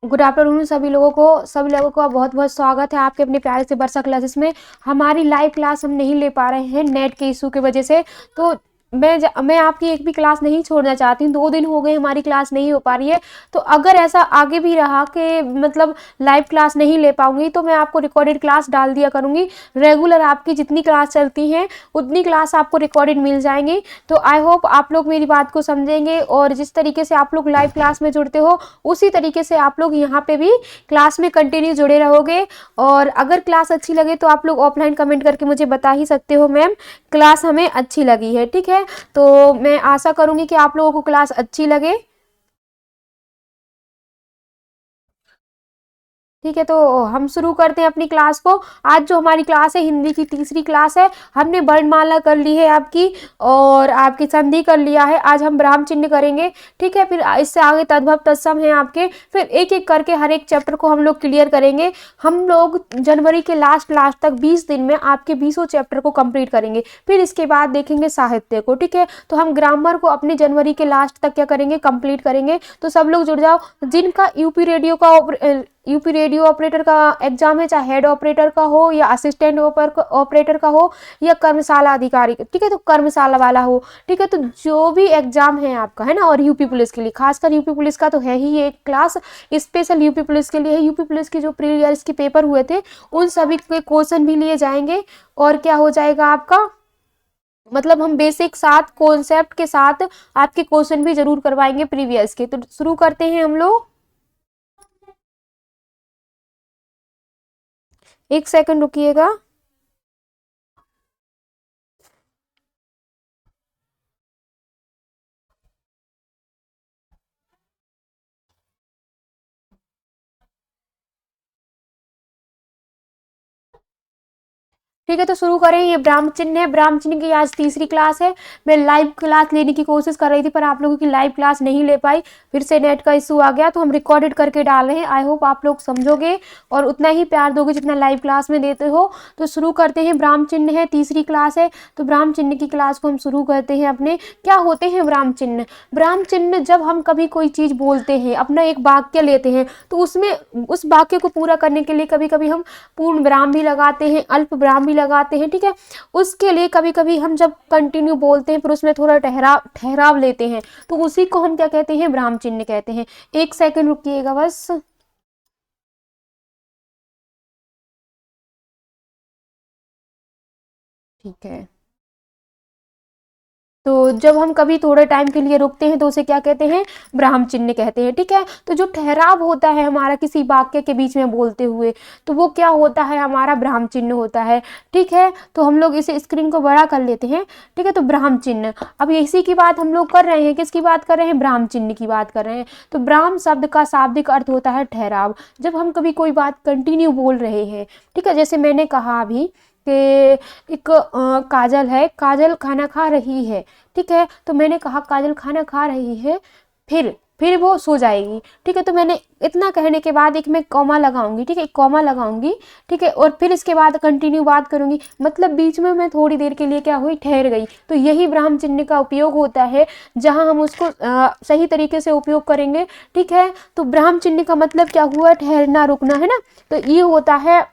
Good afternoon सभी लोगों को बहुत बहुत स्वागत है आपके अपने प्यारे से बरसा क्लासेस में। हमारी लाइव क्लास हम नहीं ले पा रहे हैं नेट के इशू की वजह से, तो मैं आपकी एक भी क्लास नहीं छोड़ना चाहती हूँ। 2 दिन हो गए हमारी क्लास नहीं हो पा रही है, तो अगर ऐसा आगे भी रहा कि मतलब लाइव क्लास नहीं ले पाऊंगी तो मैं आपको रिकॉर्डेड क्लास डाल दिया करूँगी। रेगुलर आपकी जितनी क्लास चलती हैं उतनी क्लास आपको रिकॉर्डेड मिल जाएंगी। तो आई होप आप लोग मेरी बात को समझेंगे और जिस तरीके से आप लोग लाइव क्लास में जुड़ते हो उसी तरीके से आप लोग यहाँ पे भी क्लास में कंटिन्यू जुड़े रहोगे। और अगर क्लास अच्छी लगे तो आप लोग ऑफलाइन कमेंट करके मुझे बता ही सकते हो मैम क्लास हमें अच्छी लगी है, ठीक है। तो मैं आशा करूंगी कि आप लोगों को क्लास अच्छी लगे, ठीक है। तो हम शुरू करते हैं अपनी क्लास को। आज जो हमारी क्लास है हिंदी की तीसरी क्लास है। हमने वर्णमाला कर ली है आपकी और आपकी संधि कर लिया है। आज हम ब्राह्म चिन्ह करेंगे, ठीक है। फिर इससे आगे तद्भव तत्सम है आपके, फिर एक एक करके हर एक चैप्टर को हम लोग क्लियर करेंगे। हम लोग जनवरी के लास्ट तक 20 दिन में आपके 20 चैप्टर को कंप्लीट करेंगे। फिर इसके बाद देखेंगे साहित्य को, ठीक है। तो हम ग्रामर को अपने जनवरी के लास्ट तक क्या करेंगे, कंप्लीट करेंगे। तो सब लोग जुड़ जाओ। जिनका यूपी रेडियो ऑपरेटर का एग्जाम है, चाहे हेड ऑपरेटर का हो या असिस्टेंट ऑपरेटर का हो या कर्मशाला अधिकारी, ठीक है, तो कर्मशाला वाला हो, ठीक है। तो जो भी एग्जाम है आपका, है ना, और यूपी पुलिस के लिए, खासकर यूपी पुलिस का तो है ही एक क्लास स्पेशल यूपी पुलिस के लिए है। यूपी पुलिस के जो प्रीवियस के पेपर हुए थे उन सभी के क्वेश्चन भी लिए जाएंगे। और क्या हो जाएगा आपका, मतलब हम बेसिक साथ कॉन्सेप्ट के साथ आपके क्वेश्चन भी जरूर करवाएंगे प्रीवियस के। तो शुरू करते हैं हम लोग। 1 सेकंड रुकिएगा। ठीक है, तो शुरू करें। ये ब्राह्म चिन्ह है। ब्राह्म चिन्ह की आज तीसरी क्लास है। मैं लाइव क्लास लेने की कोशिश कर रही थी पर आप लोगों की लाइव क्लास नहीं ले पाई, फिर से नेट का इशू आ गया, तो हम रिकॉर्डेड करके डाल रहे हैं। आई होप आप लोग समझोगे और उतना ही प्यार दोगे जितना लाइव क्लास में देते हो। तो शुरू करते हैं। ब्राह्म चिन्ह है, तीसरी क्लास है, तो ब्राह्म चिन्ह की क्लास को हम शुरू करते हैं अपने। क्या होते हैं ब्राह्म चिन्ह? ब्राह्म चिन्ह जब हम कभी कोई चीज बोलते हैं, अपना एक वाक्य लेते हैं, तो उसमें उस वाक्य को पूरा करने के लिए कभी कभी हम पूर्ण विराम भी लगाते हैं, अल्प विराम भी लगाते हैं, ठीक है। उसके लिए कभी कभी हम जब कंटिन्यू बोलते हैं फिर उसमें थोड़ा ठहराव लेते हैं, तो उसी को हम क्या कहते हैं, विराम चिन्ह कहते हैं। 1 सेकंड रुकिएगा बस। ठीक है, तो जब हम कभी थोड़े टाइम के लिए रुकते हैं तो उसे क्या कहते हैं, विराम चिन्ह कहते हैं, ठीक है। तो जो ठहराव होता है हमारा किसी वाक्य के बीच में बोलते हुए, तो वो क्या होता है, हमारा विराम चिन्ह होता है, ठीक है। तो हम लोग इसे स्क्रीन को बड़ा कर लेते हैं, ठीक है। तो विराम चिन्ह, अब इसी की बात हम लोग कर रहे हैं, किसकी बात कर रहे हैं, विराम चिन्ह की बात कर रहे हैं। तो विराम शब्द का शाब्दिक अर्थ होता है ठहराव। जब हम कभी कोई बात कंटिन्यू बोल रहे हैं, ठीक है, जैसे मैंने कहा अभी कि एक काजल है, काजल खाना खा रही है, ठीक है। तो मैंने कहा काजल खाना खा रही है, फिर वो सो जाएगी, ठीक है। तो मैंने इतना कहने के बाद एक मैं कॉमा लगाऊंगी, ठीक है, एक कॉमा लगाऊंगी, ठीक है, और फिर इसके बाद कंटिन्यू बात करूंगी, मतलब बीच में मैं थोड़ी देर के लिए क्या हुई, ठहर गई। तो यही विराम चिन्ह का उपयोग होता है, जहां हम उसको सही तरीके से उपयोग करेंगे, ठीक है। तो विराम चिन्ह का मतलब क्या हुआ, ठहरना, रुकना, है ना। तो ये होता है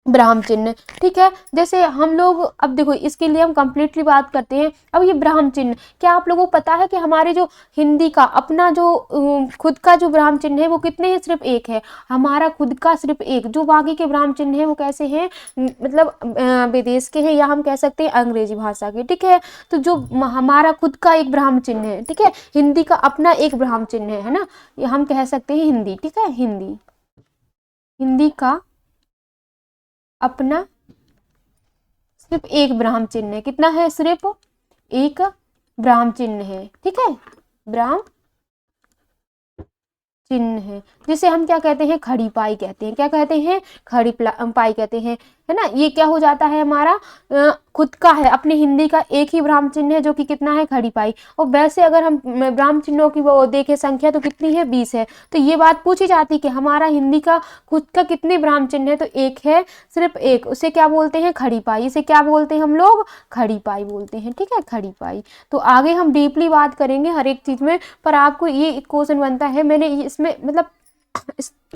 ब्राह्म चिन्ह, ठीक है। जैसे हम लोग अब देखो इसके लिए हम कंप्लीटली बात करते हैं। अब ये ब्राह्म चिन्ह, क्या आप लोगों को पता है कि हमारे जो हिंदी का अपना जो खुद का जो ब्राह्म चिन्ह है वो कितने हैं, सिर्फ एक है हमारा खुद का, सिर्फ एक। जो बाकी के ब्राह्म चिन्ह है वो कैसे हैं, मतलब विदेश के हैं या हम कह सकते हैं अंग्रेजी भाषा के, ठीक है। तो जो हमारा खुद का एक ब्राह्म चिन्ह है, ठीक है, हिंदी का अपना एक ब्राह्म चिन्ह है ना, ये हम कह सकते हैं हिंदी, ठीक है, हिंदी, हिंदी का अपना सिर्फ एक ब्राह्म चिन्ह है। कितना है, सिर्फ एक ब्राह्म चिन्ह है, ठीक है, ब्राह्म चिन्ह है, जिसे हम क्या कहते हैं, खड़ी पाई कहते हैं। क्या कहते हैं, खड़ी पाई कहते हैं, है ना। ये क्या हो जाता है, हमारा खुद का है, अपने हिंदी का एक ही ब्राह्म चिन्ह है जो कि कितना है, खड़ी पाई। और वैसे अगर हम ब्राह्म चिन्हों की वो देखें संख्या तो कितनी है, 20 है। तो ये बात पूछी जाती कि हमारा हिंदी का खुद का कितने ब्राह्म चिन्ह है, तो एक है, सिर्फ एक। उसे क्या बोलते हैं, खड़ी पाई। इसे क्या बोलते हैं हम लोग, खड़ी पाई बोलते हैं, ठीक है, खड़ी पाई। तो आगे हम डीपली बात करेंगे हर एक चीज में, पर आपको ये क्वेश्चन बनता है, मैंने इसमें मतलब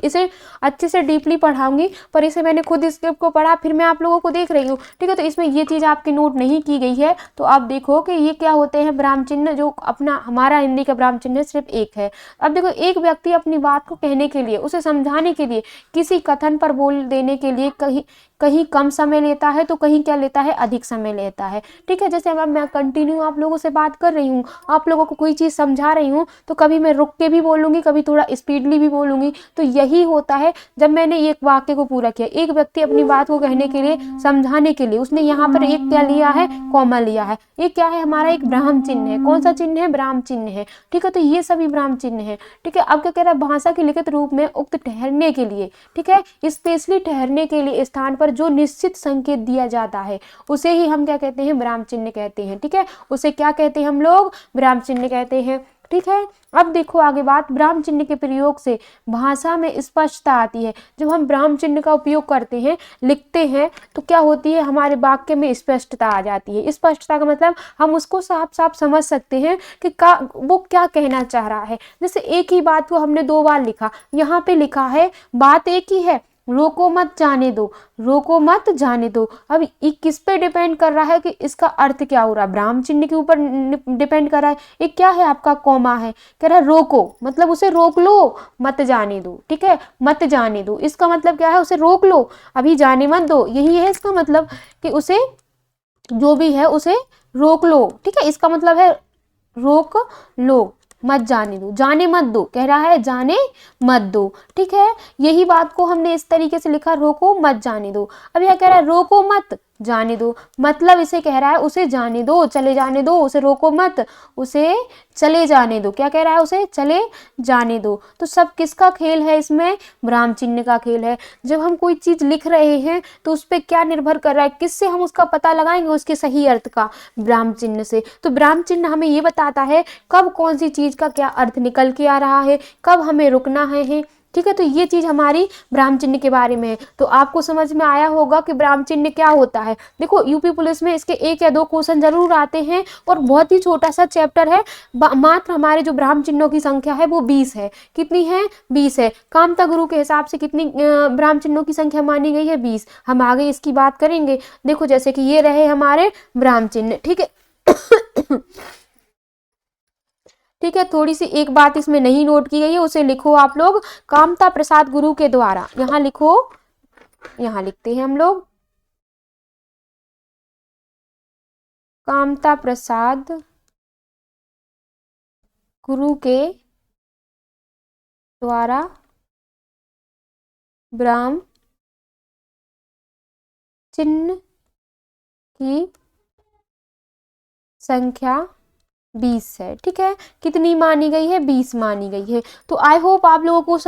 इसे अच्छे से डीपली पढ़ाऊंगी, पर इसे मैंने खुद स्क्रिप्ट को पढ़ा, फिर मैं आप लोगों को देख रही हूँ, ठीक है। तो इसमें ये चीज़ आपकी नोट नहीं की गई है, तो आप देखो कि ये क्या होते हैं ब्राह्म चिन्ह। जो अपना हमारा हिंदी का ब्राह्म चिन्ह सिर्फ एक है। अब देखो, एक व्यक्ति अपनी बात को कहने के लिए, उसे समझाने के लिए, किसी कथन पर बोल देने के लिए कहीं कहीं कम समय लेता है, तो कहीं क्या लेता है, अधिक समय लेता है, ठीक है। जैसे अब मैं कंटिन्यू आप लोगों से बात कर रही हूँ, आप लोगों को कोई चीज़ समझा रही हूँ, तो कभी मैं रुक के भी बोलूँगी, कभी थोड़ा स्पीडली भी बोलूँगी। तो यही होता है जब मैंने एक वाक्य को पूरा किया। एक व्यक्ति अपनी बात को कहने के लिए, समझाने के लिए, उसने यहाँ पर एक क्या लिया है, कॉमा लिया है। ये क्या है, हमारा एक ब्राह्म चिन्ह है। कौन सा चिन्ह है, ब्राह्म चिन्ह है, ठीक है। तो ये सभी ब्राह्म चिन्ह है, ठीक है। अब क्या कह रहा है, भाषा के लिखित रूप में उक्त ठहरने के लिए, ठीक है, स्पेशली ठहरने के लिए स्थान पर जो निश्चित संकेत दिया जाता है, उसे ही हम क्या कहते हैं, ब्राह्म चिन्ह कहते हैं, ठीक है। उसे क्या कहते हैं हम लोग, ब्राह्म चिन्ह कहते हैं, ठीक है। अब देखो आगे बात, ब्राह्म चिन्ह के प्रयोग से भाषा में स्पष्टता आती है। जब हम ब्राह्म चिन्ह का उपयोग करते हैं, लिखते हैं, तो क्या होती है, हमारे वाक्य में स्पष्टता आ जाती है। स्पष्टता का मतलब हम उसको साफ साफ समझ सकते हैं कि वो क्या कहना चाह रहा है। जैसे एक ही बात को हमने 2 बार लिखा, यहाँ पे लिखा है बात एक ही है, रोको मत जाने दो, रोको मत जाने दो। अब ये किस पे डिपेंड कर रहा है कि इसका अर्थ क्या हो रहा है, ब्राह्म चिन्ह के ऊपर डिपेंड कर रहा है। ये क्या है, आपका कॉमा है, कह रहा है रोको, मतलब उसे रोक लो, मत जाने दो, ठीक है। मत जाने दो, इसका मतलब क्या है, उसे रोक लो, अभी जाने मत दो, यही है इसका मतलब, कि उसे जो भी है उसे रोक लो, ठीक है। इसका मतलब है रोक लो, मत जाने दो, जाने मत दो, कह रहा है जाने मत दो, ठीक है। यही बात को हमने इस तरीके से लिखा, रोको मत जाने दो। अब यह कह रहा है रोको मत जाने दो, मतलब इसे कह रहा है उसे जाने दो, चले जाने दो, उसे रोको मत, उसे चले जाने दो। क्या कह रहा है, उसे चले जाने दो। तो सब किसका खेल है इसमें, ब्राह्म चिन्ह का खेल है। जब हम कोई चीज लिख रहे हैं तो उस पर क्या निर्भर कर रहा है, किससे हम उसका पता लगाएंगे, उसके सही अर्थ का, ब्राह्म चिन्ह से। तो ब्राह्म चिन्ह हमें ये बताता है कब कौन सी चीज का क्या अर्थ निकल के आ रहा है, कब हमें रुकना है, ठीक है। तो ये चीज हमारी ब्राह्म चिन्ह के बारे में है। तो आपको समझ में आया होगा कि ब्राह्म चिन्ह क्या होता है। देखो यूपी पुलिस में इसके 1 या 2 क्वेश्चन जरूर आते हैं, और बहुत ही छोटा सा चैप्टर है। मात्र हमारे जो ब्राह्म चिन्हों की संख्या है वो 20 है। कितनी है, 20 है। कामता गुरु के हिसाब से कितनी ब्राह्म चिन्हों की संख्या मानी गई है, 20। हम आगे इसकी बात करेंगे। देखो जैसे कि ये रहे हमारे ब्राह्म चिन्ह, ठीक है। ठीक है, थोड़ी सी एक बात इसमें नहीं नोट की गई है, उसे लिखो आप लोग, कामता प्रसाद गुरु के द्वारा। यहाँ लिखो, यहाँ लिखते हैं हम लोग, कामता प्रसाद गुरु के द्वारा ब्राह्म चिन्ह की संख्या 20 है, ठीक है। कितनी मानी गई है, 20 मानी गई है। तो आई होप आप लोगों को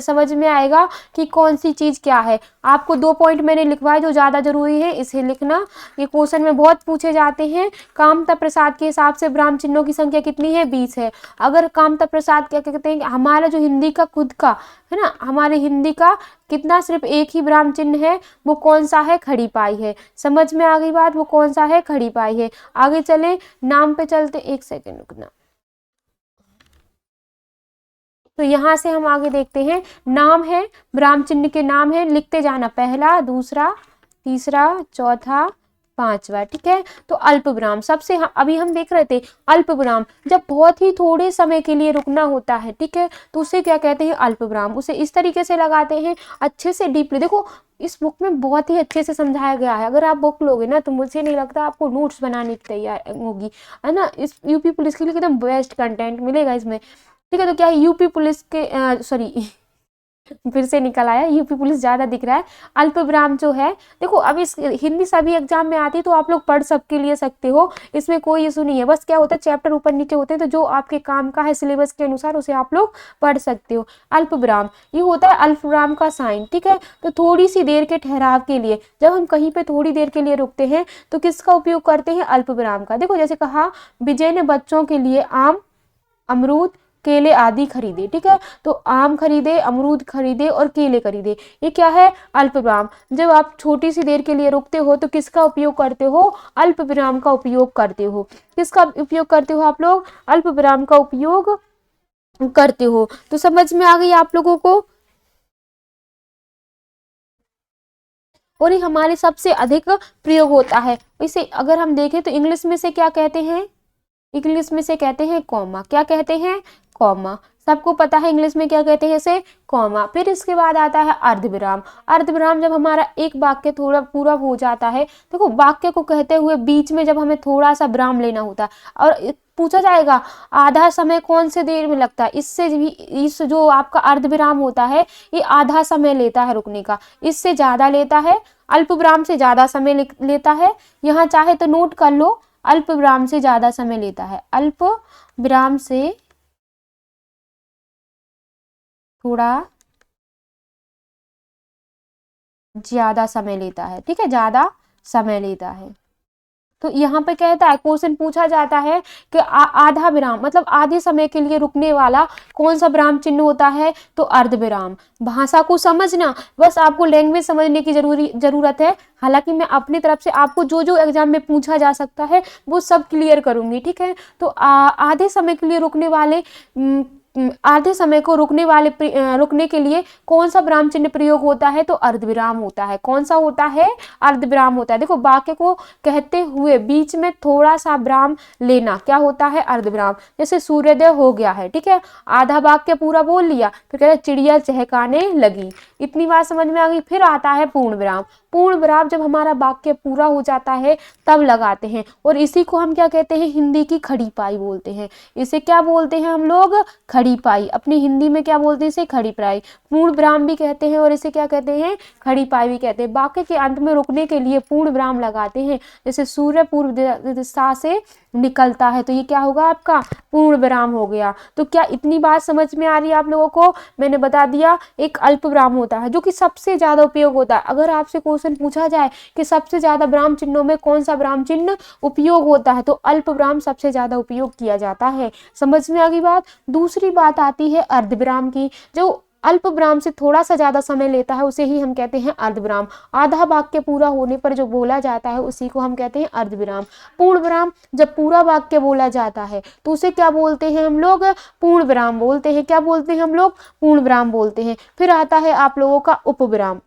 समझ में आएगा कि कौन सी चीज क्या है। आपको 2 पॉइंट मैंने लिखवाए जो ज्यादा जरूरी है, इसे लिखना। ये क्वेश्चन में बहुत पूछे जाते हैं। कामता प्रसाद के हिसाब से ब्राह्म चिन्हों की संख्या कितनी है, 20 है। अगर कामता प्रसाद क्या कहते हैं, हमारा जो हिंदी का खुद का है ना, हमारे हिंदी का कितना, सिर्फ एक ही ब्राह्म चिन्ह है, वो कौन सा है, खड़ी पाई है। समझ में आ गई बात, वो कौन सा है, खड़ी पाई है। आगे चले, नाम पे चलते, 1 सेकेंड रुकना। तो यहाँ से हम आगे देखते हैं, नाम है, ब्राह्म चिन्ह के नाम है, लिखते जाना, पहला, दूसरा, तीसरा, चौथा, 5वां, ठीक है। तो अल्प विराम, सबसे अभी हम देख रहे थे अल्प विराम, जब बहुत ही थोड़े समय के लिए रुकना होता है, ठीक है, तो उसे क्या कहते हैं, अल्प विराम। उसे इस तरीके से लगाते हैं, अच्छे से डीपली। देखो इस बुक में बहुत ही अच्छे से समझाया गया है। अगर आप बुक लोगे ना, तो मुझे नहीं लगता आपको नोट्स बनाने की तैयार होगी, है ना। इस यूपी पुलिस के लिए एकदम बेस्ट कंटेंट मिलेगा इसमें, ठीक है। तो क्या है, यूपी पुलिस के सॉरी फिर से निकल आया, यूपी पुलिस ज्यादा दिख रहा है। अल्प विराम जो है, देखो अब इस हिंदी सभी एग्जाम में आती है, तो आप लोग पढ़ सबके लिए सकते हो, इसमें कोई इशू नहीं है। बस क्या होता है, चैप्टर ऊपर नीचे होते हैं, तो जो आपके काम का है सिलेबस के अनुसार उसे आप लोग पढ़ सकते हो। अल्प विराम ये होता है अल्प विराम का साइन, ठीक है। तो थोड़ी सी देर के ठहराव के लिए, जब हम कहीं पे थोड़ी देर के लिए रुकते हैं, तो किसका उपयोग करते हैं, अल्प विराम का। देखो जैसे कहा, विजय ने बच्चों के लिए आम, अमरूद, केले आदि खरीदे, ठीक है। तो आम खरीदे, अमरूद खरीदे और केले खरीदे, ये क्या है, अल्प विराम। जब आप छोटी सी देर के लिए रुकते हो, तो किसका उपयोग करते हो, अल्प विराम का उपयोग करते हो। किसका उपयोग करते हो आप लोग, अल्प विराम का उपयोग करते हो। तो समझ में आ गई आप लोगों को। और ये हमारे सबसे अधिक प्रयोग होता है। इसे अगर हम देखें तो इंग्लिश में से क्या कहते हैं, इंग्लिश में से कहते हैं कॉमा। क्या कहते हैं, कॉमा। सबको पता है इंग्लिश में क्या कहते हैं इसे, कॉमा। फिर इसके बाद आता है अर्धविराम। अर्धविराम जब हमारा एक वाक्य थोड़ा पूरा हो जाता है, देखो वाक्य को कहते हुए बीच में जब हमें थोड़ा सा विराम लेना होता है, और पूछा जाएगा आधा समय कौन से देर में लगता है, इससे भी इस जो आपका अर्धविराम होता है ये आधा समय लेता है रुकने का, इससे ज्यादा लेता है, अल्प विराम से ज्यादा समय लेता है। यहाँ चाहे तो नोट कर लो, अल्प विराम से ज्यादा समय लेता है, अल्प विराम से थोड़ा ज्यादा समय लेता है, ठीक है, ज्यादा समय लेता है। तो यहाँ पे कहता है, क्वेश्चन पूछा जाता है कि आधा विराम मतलब आधे समय के लिए रुकने वाला कौन सा विराम चिन्ह होता है, तो अर्ध विराम। भाषा को समझना, बस आपको लैंग्वेज समझने की जरूरत है। हालांकि मैं अपनी तरफ से आपको जो जो एग्जाम में पूछा जा सकता है वो सब क्लियर करूंगी, ठीक है। तो आधे समय के लिए रुकने वाले आधे समय को रुकने के लिए कौन सा विराम चिन्ह प्रयोग होता है, तो अर्धविराम होता है। कौन सा होता है, अर्धविराम होता है। देखो वाक्य को कहते हुए बीच में थोड़ा सा विराम लेना क्या होता है, अर्धविराम। जैसे सूर्योदय हो गया है, ठीक है, आधा वाक्य पूरा बोल लिया, फिर कहते चिड़िया चहकाने लगी, इतनी बात समझ में आ गई। फिर आता है पूर्ण विराम। पूर्ण विराम जब हमारा वाक्य पूरा हो जाता है तब लगाते हैं, और इसी को हम क्या कहते हैं, हिंदी की खड़ी पाई बोलते हैं। इसे क्या बोलते हैं हम लोग, खड़ी पाई। अपनी हिंदी में क्या बोलते हैं इसे, खड़ी पाई। पूर्ण विराम भी कहते हैं और इसे क्या कहते हैं, खड़ी पाई भी कहते हैं। वाक्य के अंत में रुकने के लिए पूर्ण विराम लगाते हैं। जैसे सूर्य पूर्व दिशा से निकलता है, तो ये क्या होगा आपका, पूर्ण विराम हो गया। तो क्या इतनी बात समझ में आ रही है आप लोगों को। मैंने बता दिया एक अल्प विराम होता है जो कि सबसे ज्यादा उपयोग होता है। अगर आपसे क्वेश्चन पूछा जाए कि सबसे ज्यादा विराम चिन्हों में कौन सा विराम चिन्ह उपयोग होता है, तो अल्प विराम सबसे ज्यादा उपयोग किया जाता है। समझ में आ गई बात। दूसरी बात आती है अर्धविराम की। जो अल्प विराम से थोड़ा सा ज्यादा समय लेता है उसे ही हम कहते हैं अर्धविराम। आधा वाक्य पूरा होने पर जो बोला जाता है उसी को हम कहते हैं अर्धविराम। पूर्ण विराम जब पूरा वाक्य बोला जाता है तो उसे क्या बोलते हैं हम लोग, पूर्ण विराम बोलते हैं। क्या बोलते हैं हम लोग, पूर्ण विराम बोलते हैं। फिर आता है आप लोगों का उपविराम,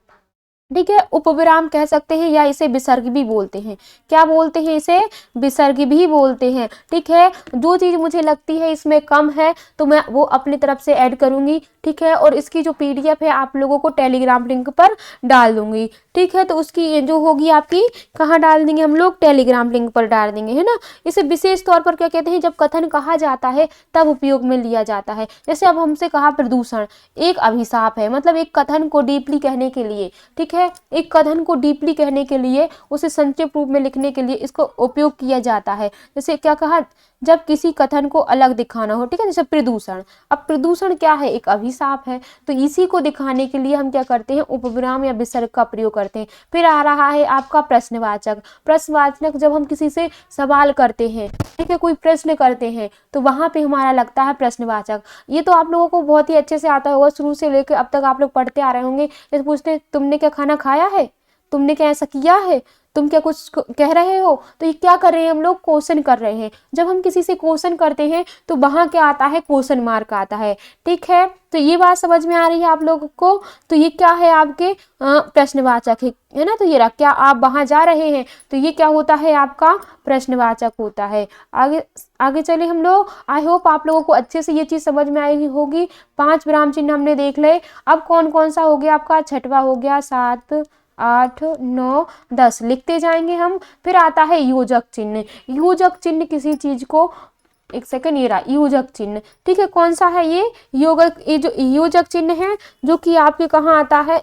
ठीक है, उपविराम कह सकते हैं या इसे विसर्ग भी बोलते हैं। क्या बोलते हैं इसे, विसर्ग भी बोलते हैं, ठीक है। जो चीज मुझे लगती है इसमें कम है तो मैं वो अपनी तरफ से ऐड करूंगी, ठीक है। और इसकी जो पीडीएफ है आप लोगों को टेलीग्राम लिंक पर डाल दूंगी, ठीक है। तो उसकी जो होगी आपकी कहाँ डाल देंगे हम लोग, टेलीग्राम लिंक पर डाल देंगे, है ना। इसे विशेष तौर पर क्या कहते हैं, जब कथन कहा जाता है तब उपयोग में लिया जाता है। जैसे अब हमसे कहा प्रदूषण एक अभिशाप है, मतलब एक कथन को डीपली कहने के लिए, ठीक है, एक कथन को डीपली कहने के लिए उसे संक्षिप्त रूप में लिखने के लिए इसको उपयोग किया जाता है। जैसे क्या कहा, जब किसी कथन को अलग दिखाना हो, ठीक है। जैसे प्रदूषण, अब प्रदूषण क्या है, एक अभिशाप है, तो इसी को दिखाने के लिए हम क्या करते हैं, उपविराम या विसर्ग का प्रयोग करते हैं। फिर आ रहा है आपका प्रश्नवाचक। प्रश्नवाचक जब हम किसी से सवाल करते हैं, ठीक है, कोई प्रश्न करते हैं तो वहां पे हमारा लगता है प्रश्नवाचक। ये तो आप लोगों को बहुत ही अच्छे से आता होगा, शुरू से लेकर अब तक आप लोग पढ़ते आ रहे होंगे। जैसे पूछते हैं तुमने क्या खाना खाया है, तुमने क्या ऐसा किया है, तुम क्या कुछ कह रहे हो, तो ये क्या कर रहे हैं हम लोग, क्वेश्चन कर रहे हैं। जब हम किसी से क्वेश्चन करते हैं तो वहां क्या आता है, क्वेश्चन मार्क आता है, ठीक है। तो ये बात समझ में आ रही है आप लोगों को। तो ये क्या है, आपके प्रश्नवाचक है ना। तो ये रहा, क्या आप वहां जा रहे हैं, तो ये क्या होता है, आपका प्रश्नवाचक होता है। आगे आगे चले हम लोग। आई होप आप लोगों को अच्छे से ये चीज समझ में आएगी होगी। 5 विराम चिन्ह हमने देख ले। अब कौन कौन सा हो गया आपका, छठवा हो गया, 7 8 9 10 लिखते जाएंगे हम। फिर आता है योजक चिन्ह। योजक चिन्ह किसी चीज को, एक सेकंड, ये रहा योजक चिन्ह, ठीक है। कौन सा है ये ये जो योजक चिन्ह है जो कि आपके कहाँ आता है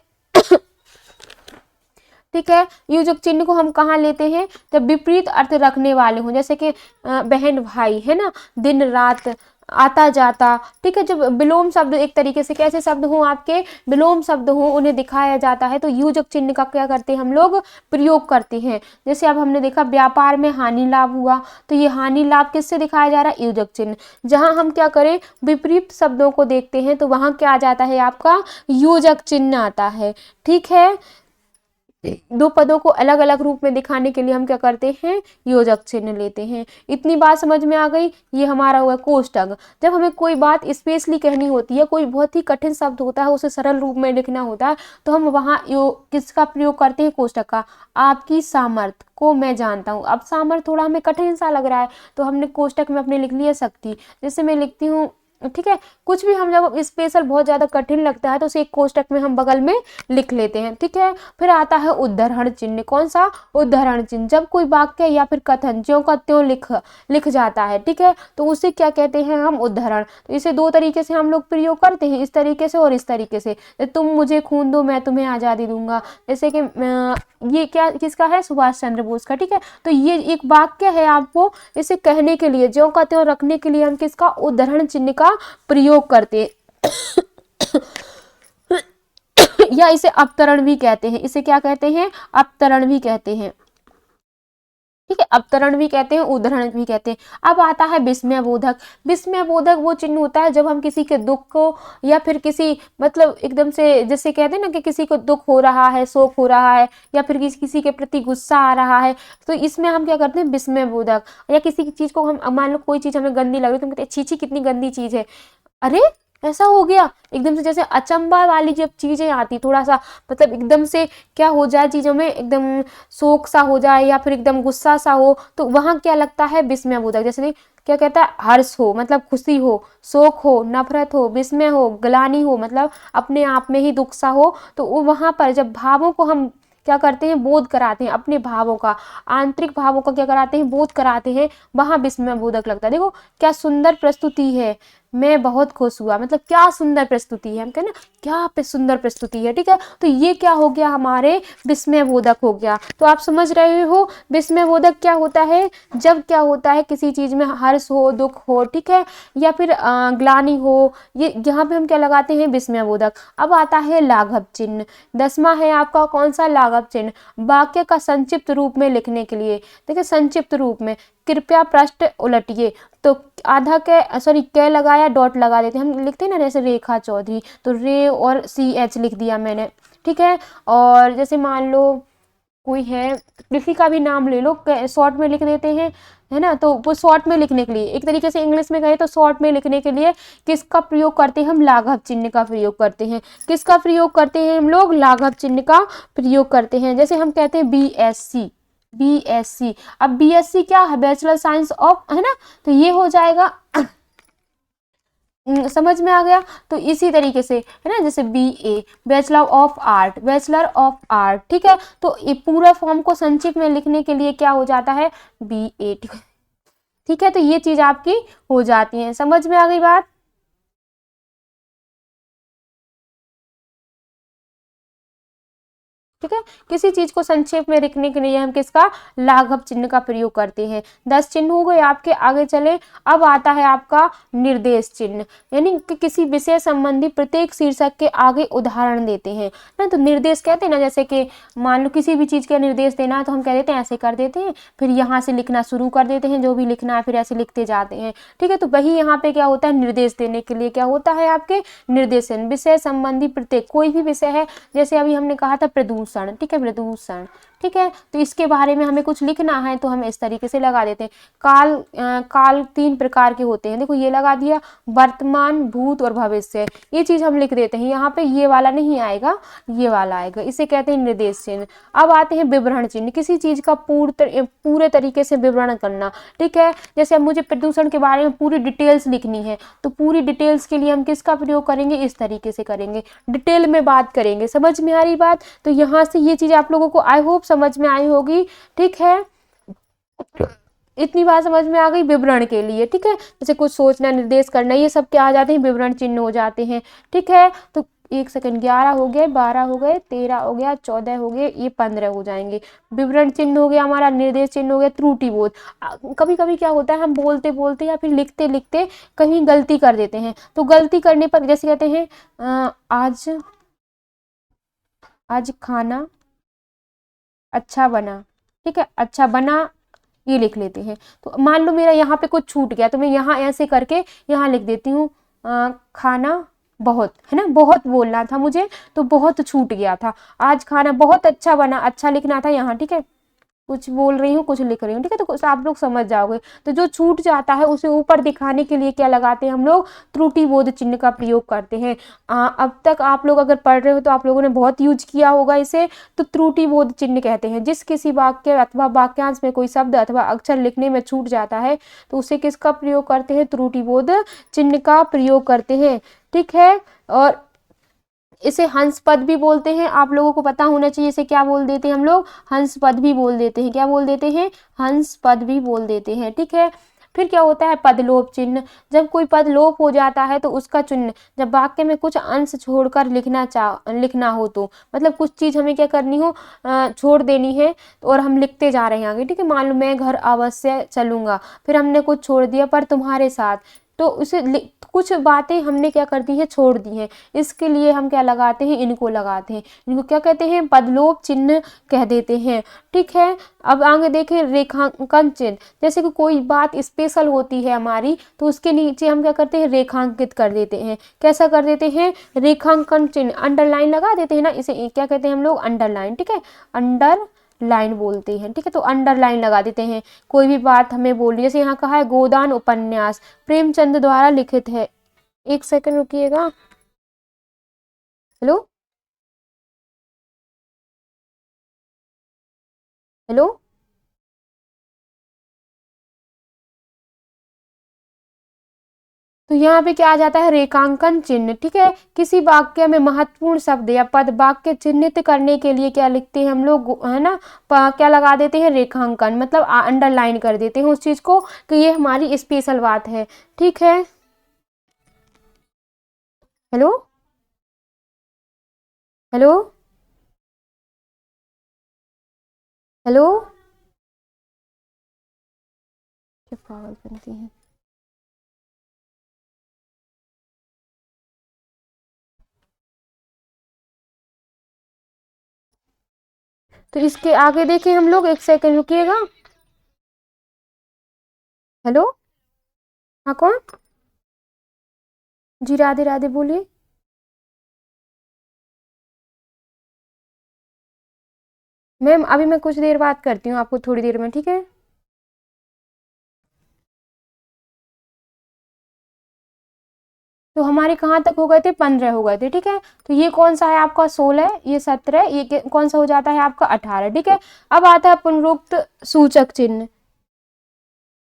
ठीक है। योजक चिन्ह को हम कहाँ लेते हैं, जब विपरीत अर्थ रखने वाले हों, जैसे कि बहन भाई, है ना, दिन रात, आता जाता, ठीक है। जब विलोम शब्द, एक तरीके से कैसे शब्द हों आपके, विलोम शब्द हों, उन्हें दिखाया जाता है तो योजक चिन्ह का क्या करते हैं हम लोग, प्रयोग करते हैं। जैसे अब हमने देखा व्यापार में हानि लाभ हुआ, तो ये हानि लाभ किससे दिखाया जा रहा है, योजक चिन्ह। जहां हम क्या करें, विपरीत शब्दों को देखते हैं तो वहां क्या आ जाता है, आपका योजक चिन्ह आता है, ठीक है। दो पदों को अलग अलग रूप में दिखाने के लिए हम क्या करते हैं, योजक चिन्ह लेते हैं। इतनी बात समझ में आ गई। ये हमारा हुआ कोष्टक। जब हमें कोई बात स्पेशली कहनी होती है, कोई बहुत ही कठिन शब्द होता है, उसे सरल रूप में लिखना होता है, तो हम वहाँ किसका प्रयोग करते हैं, कोष्टक का। आपकी सामर्थ्य को मैं जानता हूँ। अब सामर्थ्य थोड़ा हमें कठिन सा लग रहा है, तो हमने कोष्टक में अपने लिख लिया शक्ति। जैसे मैं लिखती हूँ, ठीक है, कुछ भी हम जब स्पेशल बहुत ज्यादा कठिन लगता है तो उसे एक कोष्टक में हम बगल में लिख लेते हैं, ठीक है। फिर आता है उद्धरण चिन्ह। कौन सा, उद्धरण चिन्ह। जब कोई वाक्य या फिर कथन ज्यों का त्यों लिख जाता है, ठीक है, तो उसे क्या कहते हैं हम, उद्धरण। तो इसे दो तरीके से हम लोग प्रयोग करते हैं, इस तरीके से और इस तरीके से। तुम मुझे खून दो, मैं तुम्हें आजादी दूंगा। जैसे कि ये क्या किसका है, सुभाष चंद्र बोस का, ठीक है। तो ये एक वाक्य है, आपको इसे कहने के लिए, ज्यों का त्यों रखने के लिए हम किसका, उद्धरण चिन्ह का प्रयोग करते हैं। या इसे अवतरण भी कहते हैं। इसे क्या कहते हैं, अवतरण भी कहते हैं, ठीक है। अवतरण भी कहते हैं, उद्धरण भी कहते हैं। अब आता है विस्मय बोधक। विस्मय बोधक वो चिन्ह होता है जब हम किसी के दुख को या फिर किसी मतलब एकदम से, जैसे कहते हैं ना कि किसी को दुख हो रहा है, शोक हो रहा है, या फिर किसी के प्रति गुस्सा आ रहा है, तो इसमें हम क्या करते हैं, विस्मय बोधक। या किसी चीज को हम, मान लो कोई चीज हमें गंदी लग रही है तो हम कहते हैं छी छी कितनी गंदी चीज है, अरे ऐसा हो गया एकदम से। जैसे अचंबा वाली जब चीजें आती, थोड़ा सा मतलब एकदम से क्या हो जाए, चीजों में एकदम शोक सा हो जाए या फिर एकदम गुस्सा सा हो, तो वहां क्या लगता है, विस्मय बोधक। जैसे क्या कहता है, हर्ष हो मतलब खुशी हो, शोक हो, नफरत हो, विस्मय हो, ग्लानि हो मतलब अपने आप में ही दुख सा हो, तो वहां पर जब भावों को हम क्या करते हैं, बोध कराते हैं, अपने भावों का, आंतरिक भावों का क्या कराते हैं, बोध कराते हैं, वहां विस्मय बोधक लगता है। देखो क्या सुंदर प्रस्तुति है, मैं बहुत खुश हुआ, मतलब क्या सुंदर प्रस्तुति है, हम कहते ना क्या सुंदर प्रस्तुति है, ठीक है। तो ये क्या हो गया, हमारे विस्मय बोधक हो गया। तो आप समझ रहे हो विस्मय बोधक क्या होता है, जब क्या होता है किसी चीज में हर्ष हो, दुख हो, ठीक है, या फिर ग्लानि हो, ये यहाँ पे हम क्या लगाते हैं, विस्मय बोधक। अब आता है लाघव चिन्ह। 10वां है आपका कौन सा, लाघव चिन्ह। वाक्य का संक्षिप्त रूप में लिखने के लिए, देखिए संक्षिप्त रूप में, कृपया पृष्ठ उलटिए, तो आधा के सॉरी के लगाया, डॉट लगा देते हैं, हम लिखते हैं ना, जैसे रेखा चौधरी, तो रे और CH लिख दिया मैंने, ठीक है। और जैसे मान लो कोई है, किसी का भी नाम ले लो, शॉर्ट में लिख देते हैं, है ना। तो वो शॉर्ट में लिखने के लिए, एक तरीके से इंग्लिश में कहे तो शॉर्ट में लिखने के लिए किसका प्रयोग करते हैं हम, लाघव चिन्ह का प्रयोग करते हैं। किसका प्रयोग करते हैं हम लोग, लाघव चिन्ह का प्रयोग करते हैं। जैसे हम कहते हैं BSc, BSc। अब BSc क्या है, बैचलर साइंस ऑफ, है ना, तो ये हो जाएगा। समझ में आ गया। तो इसी तरीके से है ना, जैसे BA, bachelor of art, bachelor of art, ठीक है। तो ये पूरा फॉर्म को संक्षिप्त में लिखने के लिए क्या हो जाता है, BA, ठीक है। तो ये चीज आपकी हो जाती है, समझ में आ गई बात। ठीक है, किसी चीज को संक्षेप में लिखने के लिए हम किसका, लाघव चिन्ह का प्रयोग करते हैं। 10 चिन्ह हो गए आपके, आगे चले। अब आता है आपका निर्देश चिन्ह, यानी कि किसी विषय संबंधी प्रत्येक शीर्षक के आगे उदाहरण देते हैं ना। तो निर्देश कहते हैं ना, जैसे कि मान लो किसी भी चीज का निर्देश देना है तो हम कह देते हैं ऐसे कर देते हैं, फिर यहाँ से लिखना शुरू कर देते हैं, जो भी लिखना है फिर ऐसे लिखते जाते हैं, ठीक है। तो वही यहाँ पे क्या होता है, निर्देश देने के लिए क्या होता है आपके, निर्देशन। विषय संबंधी प्रत्येक, कोई भी विषय है, जैसे अभी हमने कहा था प्रदूषण, ठीक है, प्रदूषण, ठीक है। तो इसके बारे में हमें कुछ लिखना है तो हम इस तरीके से लगा देते हैं। काल 3 प्रकार के होते हैं, देखो ये लगा दिया, वर्तमान, भूत और भविष्य, ये चीज हम लिख देते हैं। यहाँ पे ये वाला नहीं आएगा, ये वाला आएगा, इसे कहते हैं निर्देश चिन्ह। अब आते हैं विवरण चिन्ह, किसी चीज का पूरे तरीके से विवरण करना, ठीक है। जैसे अब मुझे प्रदूषण के बारे में पूरी डिटेल्स लिखनी है, तो पूरी डिटेल्स के लिए हम किसका प्रयोग करेंगे, इस तरीके से करेंगे, डिटेल में बात करेंगे। समझ में आ रही बात। तो यहाँ से ये चीज आप लोगों को आई होप समझ में आई होगी, ठीक है। इतनी बात समझ में आ गई विवरण के लिए, ठीक है। जैसे कुछ सोचना, निर्देश करना, ये सब क्या आ जाते हैं, विवरण चिन्ह हो जाते हैं, ठीक है। तो 1 सेकंड, 11 हो गए, 12 हो गए, 13 हो गया, 14 हो गए, ये 15 हो जाएंगे। विवरण चिन्ह हो गया हमारा, निर्देश चिन्ह हो गया, त्रुटि बोध। कभी कभी क्या होता है, हम बोलते बोलते या फिर लिखते लिखते कहीं गलती कर देते हैं, तो गलती करने पर जैसे कहते हैं आज खाना अच्छा बना, ठीक है, अच्छा बना, ये लिख लेते हैं। तो मान लो मेरा यहाँ पे कुछ छूट गया, तो मैं यहाँ ऐसे करके यहाँ लिख देती हूँ खाना बहुत, है ना, बहुत बोलना था मुझे, तो बहुत छूट गया था। आज खाना बहुत अच्छा बना, अच्छा लिखना था यहाँ, ठीक है, कुछ बोल रही हूँ कुछ लिख रही हूँ, ठीक है, तो कुछ आप लोग समझ जाओगे। तो जो छूट जाता है उसे ऊपर दिखाने के लिए क्या लगाते हैं हम लोग, त्रुटि बोध चिन्ह का प्रयोग करते हैं। अब तक आप लोग अगर पढ़ रहे हो तो आप लोगों ने बहुत यूज किया होगा इसे। तो त्रुटि बोध चिन्ह कहते हैं जिस किसी वाक्य अथवा वाक्यांश में कोई शब्द अथवा अक्षर लिखने में छूट जाता है तो उसे किसका प्रयोग करते हैं, त्रुटि बोध चिन्ह का प्रयोग करते हैं, ठीक है। और इसे हंस पद भी बोलते हैं, आप लोगों को पता होना चाहिए इसे क्या बोल देते हैं हम लोग, हंस पद भी बोल देते हैं। क्या बोल देते हैं, हंस पद भी बोल देते हैं, ठीक है। फिर क्या होता है, पदलोप चिन्ह। जब कोई पद लोप हो जाता है तो उसका चिन्ह, जब वाक्य में कुछ अंश छोड़कर लिखना हो, तो मतलब कुछ चीज हमें क्या करनी हो, छोड़ देनी है, और हम लिखते जा रहे हैं आगे, ठीक है। मान लो मैं घर अवश्य चलूंगा, फिर हमने कुछ छोड़ दिया, पर तुम्हारे साथ, तो उसे कुछ बातें हमने क्या कर दी है, छोड़ दी हैं, इसके लिए हम क्या लगाते हैं, इनको लगाते हैं, इनको क्या कहते हैं, पदलोप चिन्ह कह देते हैं, ठीक है। अब आगे देखें, रेखांकन चिन्ह। जैसे कि कोई बात स्पेशल होती है हमारी, तो उसके नीचे हम क्या करते हैं, रेखांकित कर देते हैं। कैसा कर देते हैं, रेखांकन चिन्ह, अंडरलाइन लगा देते हैं ना, इसे क्या कहते हैं हम लोग, अंडरलाइन, ठीक है, अंडर लाइन बोलते हैं, ठीक है। तो अंडरलाइन लगा देते हैं, कोई भी बात हमें बोली, जैसे यहाँ कहा है गोदान उपन्यास प्रेमचंद द्वारा लिखित है। एक सेकंड रुकिएगा, हेलो हेलो। तो यहाँ पे क्या आ जाता है, रेखांकन चिन्ह, ठीक है। किसी वाक्य में महत्वपूर्ण शब्द या पद वाक्य चिन्हित करने के लिए क्या लिखते हैं हम लोग, है ना, क्या लगा देते हैं, रेखांकन, मतलब अंडरलाइन कर देते हैं उस चीज को कि ये हमारी स्पेशल बात है, ठीक है। हेलो हेलो हेलो, क्या पागल बनती हैं। तो इसके आगे देखें हम लोग, एक सेकंड रुकिएगा, हेलो, हाँ कौन, जी राधे राधे बोलिए। मैम अभी मैं कुछ देर बात करती हूँ आपको, थोड़ी देर में, ठीक है। तो हमारे कहाँ तक हो गए थे, 15 हो गए थे, ठीक है। तो ये कौन सा है आपका, 16, ये 17, ये कौन सा हो जाता है आपका, 18, ठीक है। अब आता है पुनरुक्त सूचक चिन्ह।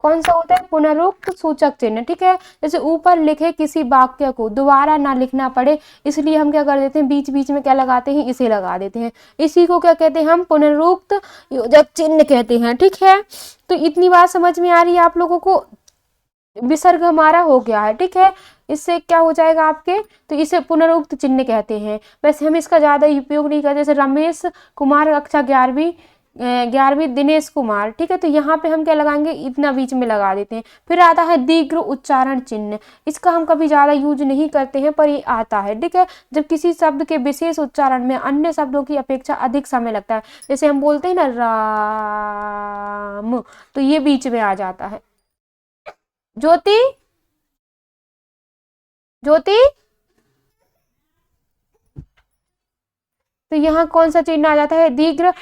कौन सा होता है, पुनरुक्त सूचक चिन्ह, ठीक है। जैसे ऊपर लिखे किसी वाक्य को दोबारा ना लिखना पड़े, इसलिए हम क्या कर देते हैं, बीच बीच में क्या लगाते हैं, इसे लगा देते हैं। इसी को क्या कहते हैं हम, पुनरुक्त योजक चिन्ह कहते हैं, ठीक है। तो इतनी बात समझ में आ रही है आप लोगों को, विसर्ग हमारा हो गया है, ठीक है। इससे क्या हो जाएगा आपके, तो इसे पुनरुक्त चिन्ह कहते हैं। वैसे हम इसका ज्यादा उपयोग नहीं करते, जैसे रमेश कुमार कक्षा 11वीं 11वीं दिनेश कुमार, ठीक है। तो यहाँ पे हम क्या लगाएंगे, इतना बीच में लगा देते हैं। फिर आता है दीर्घ उच्चारण चिन्ह, इसका हम कभी ज्यादा यूज नहीं करते हैं, पर ये आता है, ठीक है। जब किसी शब्द के विशेष उच्चारण में अन्य शब्दों की अपेक्षा अधिक समय लगता है, जैसे हम बोलते हैं ना राम, तो ये बीच में आ जाता है। ज्योति ज्योति, तो यहाँ कौन सा चिन्ह आ जाता है, दीर्घ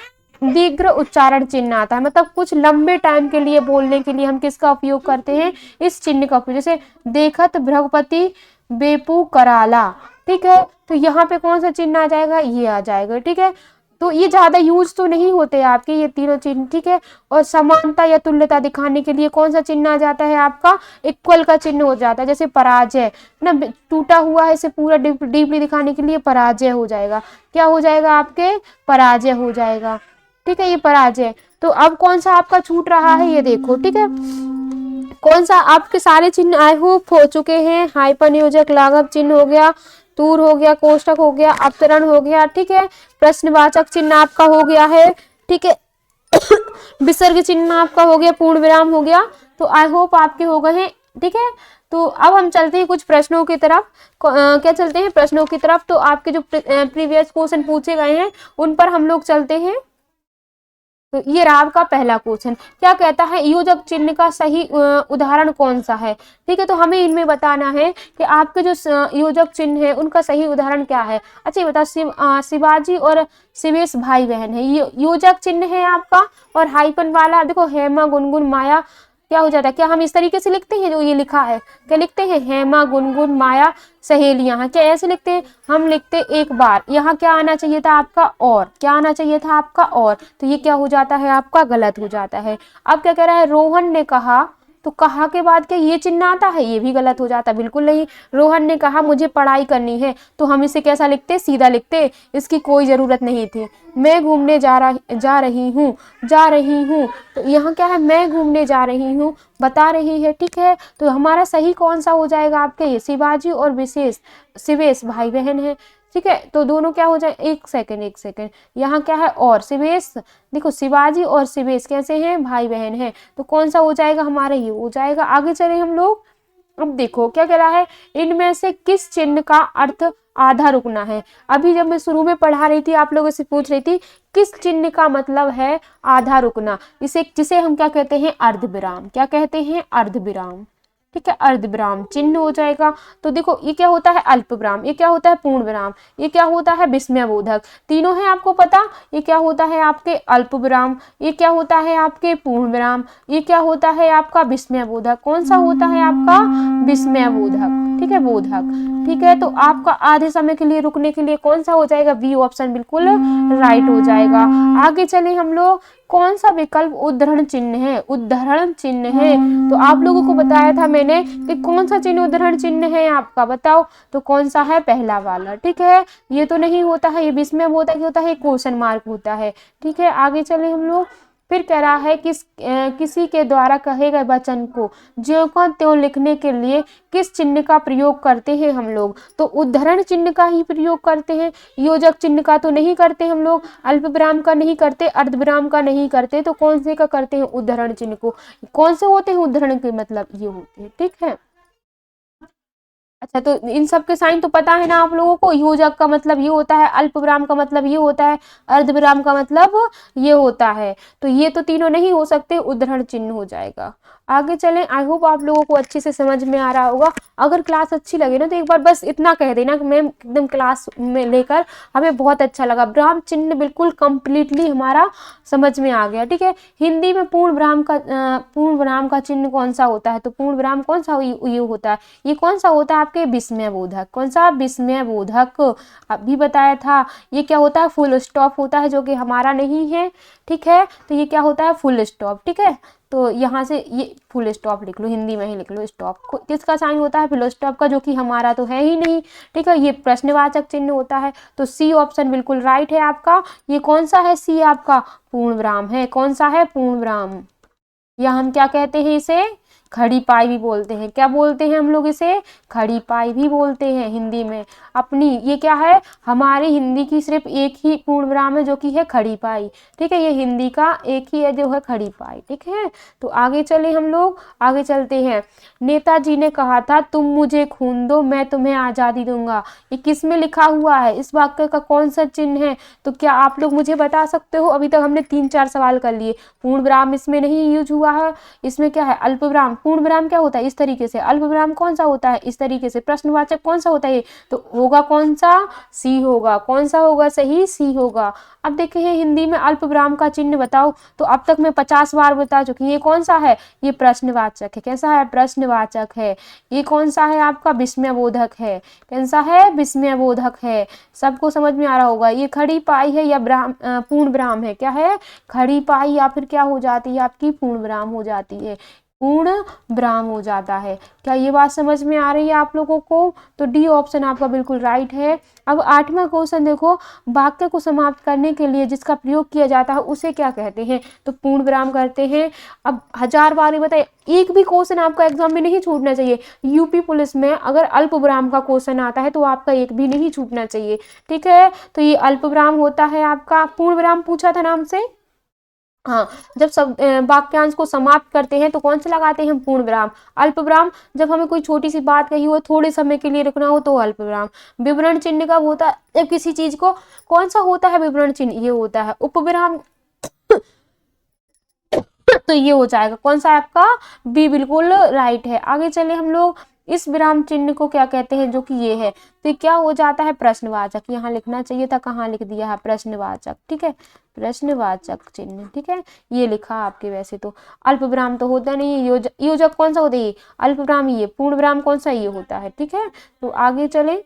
दीर्घ उच्चारण चिन्ह आता है, मतलब कुछ लंबे टाइम के लिए बोलने के लिए हम किसका उपयोग करते हैं, इस चिन्ह का उपयोग। जैसे देखत भ्रगपति बेपू कराला, ठीक है। तो यहाँ पे कौन सा चिन्ह आ जाएगा, ये आ जाएगा, ठीक है। तो ये ज्यादा यूज तो नहीं होते आपके ये तीनों चिन्ह, ठीक है। और समानता या तुल्यता दिखाने के लिए कौन सा चिन्ह आ जाता है आपका, इक्वल का चिन्ह हो जाता है। जैसे पराजय ना, टूटा हुआ है, इसे पूरा डीपली दिखाने के लिए पराजय हो जाएगा। क्या हो जाएगा आपके, पराजय हो जाएगा, ठीक है, ये पराजय। तो अब कौन सा आपका छूट रहा है, ये देखो, ठीक है। कौन सा, आपके सारे चिन्ह आई होप हो चुके हैं, हाइपन योजक लाघव चिन्ह हो गया, तूर हो गया, कोष्टक हो गया, अवतरण हो गया, ठीक है। प्रश्नवाचक चिन्ह आपका हो गया है, ठीक है। विसर्ग चिन्ह आपका हो गया, पूर्ण विराम हो गया। तो आई होप आपके हो गए हैं, ठीक है। तो अब हम चलते हैं कुछ प्रश्नों की तरफ, क्या चलते हैं, प्रश्नों की तरफ। तो आपके जो प्रीवियस क्वेश्चन पूछे गए हैं उन पर हम लोग चलते हैं। तो ये रहा आपका पहला क्वेश्चन। क्या कहता है, योजक चिन्ह का सही उदाहरण कौन सा है। ठीक है, तो हमें इनमें बताना है कि आपके जो योजक चिन्ह है उनका सही उदाहरण क्या है। अच्छा ये बताओ, शिवाजी और शिवेश भाई बहन है, ये योजक चिन्ह है आपका। और हाइपन वाला देखो, हेमा गुनगुन माया, क्या हो जाता है, क्या हम इस तरीके से लिखते हैं जो ये लिखा है, क्या लिखते हैं, हेमा गुनगुन माया सहेलियां हैं, क्या ऐसे लिखते हैं, हम लिखते एक बार। यहाँ क्या आना चाहिए था आपका, और क्या आना चाहिए था आपका, और, तो ये क्या हो जाता है आपका, गलत हो जाता है। अब क्या कह रहा है, रोहन ने कहा, तो कहा के बाद क्या ये चिन्ह आता है, ये भी गलत हो जाता है, बिल्कुल नहीं। रोहन ने कहा मुझे पढ़ाई करनी है, तो हम इसे कैसा लिखते, सीधा लिखते, इसकी कोई जरूरत नहीं थी। मैं घूमने जा रही हूँ, तो यहाँ क्या है, मैं घूमने जा रही हूँ बता रही है। ठीक है, तो हमारा सही कौन सा हो जाएगा आपके, ये शिवाजी और शिवेश भाई बहन है। ठीक है, तो दोनों क्या हो जाए, एक सेकंड, यहाँ क्या है, और शिवेश, देखो शिवाजी और शिवेश कैसे हैं, भाई बहन हैं, तो कौन सा हो जाएगा हमारा, ये हो जाएगा। आगे चले हम लोग। अब देखो क्या कह रहा है, इनमें से किस चिन्ह का अर्थ आधा रुकना है। अभी जब मैं शुरू में पढ़ा रही थी, आप लोगों से पूछ रही थी किस चिन्ह का मतलब है आधा रुकना, जिसे हम क्या कहते हैं, अर्धविराम। क्या कहते हैं, अर्धविराम। ठीक है, अर्धविराम चिन्ह हो जाएगा। तो देखो ये क्या होता है, अल्पविराम, ये क्या होता है, पूर्ण विराम, ये क्या होता है, विस्मयबोधक। तीनों है आपको पता, ये क्या होता है आपके अल्पविराम, ये क्या होता है आपके पूर्ण विराम, ये क्या होता है आपका विस्मयबोधक। कौन सा होता है आपका, विस्मयबोधक। ठीक है, बोधक। ठीक है, तो आपका आधे समय के लिए रुकने के लिए कौन सा हो जाएगा, बी ऑप्शन बिल्कुल राइट हो जाएगा। आगे चले हम लोग, कौन सा विकल्प उद्धरण चिन्ह है, उद्धरण चिन्ह है। तो आप लोगों को बताया था मैंने कि कौन सा चिन्ह उद्धरण चिन्ह है आपका, बताओ तो कौन सा है, पहला वाला। ठीक है, ये तो नहीं होता है, ये विस्मयबोधक होता है, क्वेश्चन मार्क होता है। ठीक है, आगे चले हम लोग। फिर कह रहा है किसी के द्वारा कहे गए वचन को ज्यों का त्यों लिखने के लिए किस चिन्ह का प्रयोग करते हैं हम लोग, तो उद्धरण चिन्ह का ही प्रयोग करते हैं। योजक चिन्ह का तो नहीं करते हम लोग, अल्पविराम का नहीं करते, अर्धविराम का नहीं करते, तो कौन से का करते हैं, उद्धरण चिन्ह को। कौन से होते हैं उद्धरण के मतलब, ये होते हैं। ठीक है, अच्छा तो इन सब के साइन तो पता है ना आप लोगों को, योजक का मतलब ये होता है, अल्पविराम का मतलब ये होता है, अर्धविराम का मतलब ये होता है। तो ये तो तीनों नहीं हो सकते, उद्धरण चिन्ह हो जाएगा। आगे चलें, आई होप आप लोगों को अच्छे से समझ में आ रहा होगा। अगर क्लास अच्छी लगे ना तो एक बार बस इतना कह देना कि मैम एकदम क्लास में लेकर हमें बहुत अच्छा लगा, विराम चिन्ह बिल्कुल कंप्लीटली हमारा समझ में आ गया। ठीक है, हिंदी में पूर्ण विराम का चिन्ह कौन सा होता है, तो पूर्ण विराम कौन सा ये होता है, ये कौन सा होता है आपके, विस्मयबोधक। कौन सा, विस्मयबोधक। अभी बताया था, ये क्या होता है, फुल स्टॉप होता है, जो कि हमारा नहीं है। ठीक है, तो ये क्या होता है, फुल स्टॉप। ठीक है, तो यहाँ से ये फुल स्टॉप लिख लो, हिंदी में ही लिख लो, स्टॉप किसका साइन होता है, फुल स्टॉप का, जो कि हमारा तो है ही नहीं। ठीक है, ये प्रश्नवाचक चिन्ह होता है। तो सी ऑप्शन बिल्कुल राइट है आपका। ये कौन सा है, सी आपका पूर्ण विराम है। कौन सा है, पूर्ण विराम, या हम क्या कहते हैं इसे, खड़ी पाई भी बोलते हैं। क्या बोलते हैं हम लोग इसे, खड़ी पाई भी बोलते हैं हिंदी में अपनी। ये क्या है, हमारी हिंदी की सिर्फ एक ही पूर्ण विराम है, जो कि है खड़ी पाई। ठीक है, ये हिंदी का एक ही है जो है खड़ी पाई। ठीक है, तो आगे चले हम लोग, आगे चलते हैं। नेताजी ने कहा था तुम मुझे खून दो मैं तुम्हें आज़ादी दूंगा, ये किस में लिखा हुआ है, इस वाक्य का कौन सा चिन्ह है, तो क्या आप लोग मुझे बता सकते हो। अभी तक हमने 3-4 सवाल कर लिए, पूर्ण विराम इसमें नहीं यूज हुआ है, इसमें क्या है, अल्पविराम। पूर्ण विराम क्या होता है, इस तरीके से, अल्पविराम कौन सा होता है, इस तरीके से, प्रश्नवाचक कौन सा होता है, तो होगा कौन सा, सी होगा। कौन सा होगा सही, सी होगा। अब देखे हैं हिंदी में अल्पविराम का चिन्ह बताओ, तो अब तक मैं 50 बार बता चुकी हूँ। ये कौन सा है, ये प्रश्नवाचक है। कैसा है, प्रश्नवाचक है। ये कौन सा है आपका, विस्मयबोधक है। कैसा है, विस्मयबोधक है। सबको समझ में आ रहा होगा। ये खड़ी पाई है या पूर्ण विराम है, क्या है, खड़ी पाई, या फिर क्या हो जाती है आपकी, पूर्ण विराम हो जाती है, पूर्ण विराम हो जाता है। क्या ये बात समझ में आ रही है आप लोगों को, तो डी ऑप्शन आपका बिल्कुल राइट है। अब 8वां क्वेश्चन देखो, वाक्य को समाप्त करने के लिए जिसका प्रयोग किया जाता है उसे क्या कहते हैं, तो पूर्ण विराम करते हैं। अब 1000 बार बताए, एक भी क्वेश्चन आपका एग्जाम में नहीं छूटना चाहिए। यूपी पुलिस में अगर अल्प विराम का क्वेश्चन आता है तो आपका एक भी नहीं छूटना चाहिए। ठीक है, तो ये अल्प विराम होता है आपका। पूर्ण विराम पूछा था नाम से, हाँ, जब सब वाक्यांश को समाप्त करते हैं तो कौन से लगाते हैं हम, पूर्ण विराम। अल्प विराम जब हमें कोई छोटी सी बात कही हो, थोड़े समय के लिए रुकना हो, तो अल्प विराम। विवरण चिन्ह कब होता है, जब किसी चीज को, कौन सा होता है विवरण चिन्ह, ये होता है उपविराम। तो ये हो जाएगा कौन सा आपका बी बिल्कुल राइट है। आगे चले हम लोग, इस विराम चिन्ह को क्या कहते हैं, जो कि ये है, तो ये क्या हो जाता है, प्रश्नवाचक। यहाँ लिखना चाहिए था, कहाँ लिख दिया है, प्रश्नवाचक, ठीक है, प्रश्नवाचक चिन्ह, ठीक है, ये लिखा आपके। वैसे तो अल्प विराम तो होता नहीं है, योजक कौन सा होता है, अल्प विराम, ये पूर्ण विराम कौन सा, ये होता है, ठीक है। तो आगे चले,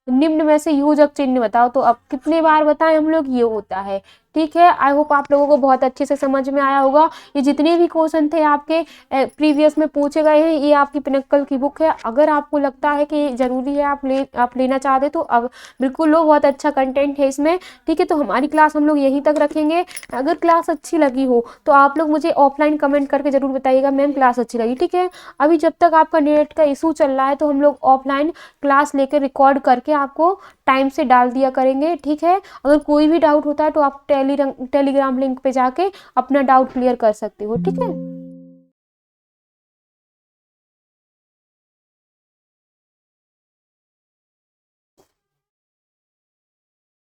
निम्न में से योजक चिन्ह बताओ। तो अब कितने बार बताएं हम लोग, ये होता है, ठीक है। आई होप आप लोगों को बहुत अच्छे से समझ में आया होगा। ये जितने भी क्वेश्चन थे आपके प्रीवियस में पूछे गए हैं, ये आपकी पिनक्कल की बुक है। अगर आपको लगता है कि जरूरी है, आप लेना चाहते तो अब बिल्कुल लो, बहुत अच्छा कंटेंट है इसमें, ठीक है। तो हमारी क्लास हम लोग यहीं तक रखेंगे। अगर क्लास अच्छी लगी हो तो आप लोग मुझे ऑफलाइन कमेंट करके जरूर बताइएगा, मैम क्लास अच्छी लगी, ठीक है। अभी जब तक आपका नेट का इशू चल रहा है तो हम लोग ऑफलाइन क्लास लेकर रिकॉर्ड करके आपको टाइम से डाल दिया करेंगे, ठीक है। अगर कोई भी डाउट होता है तो आप टेलीग्राम लिंक पे जाके अपना डाउट क्लियर कर सकते हो, ठीक है।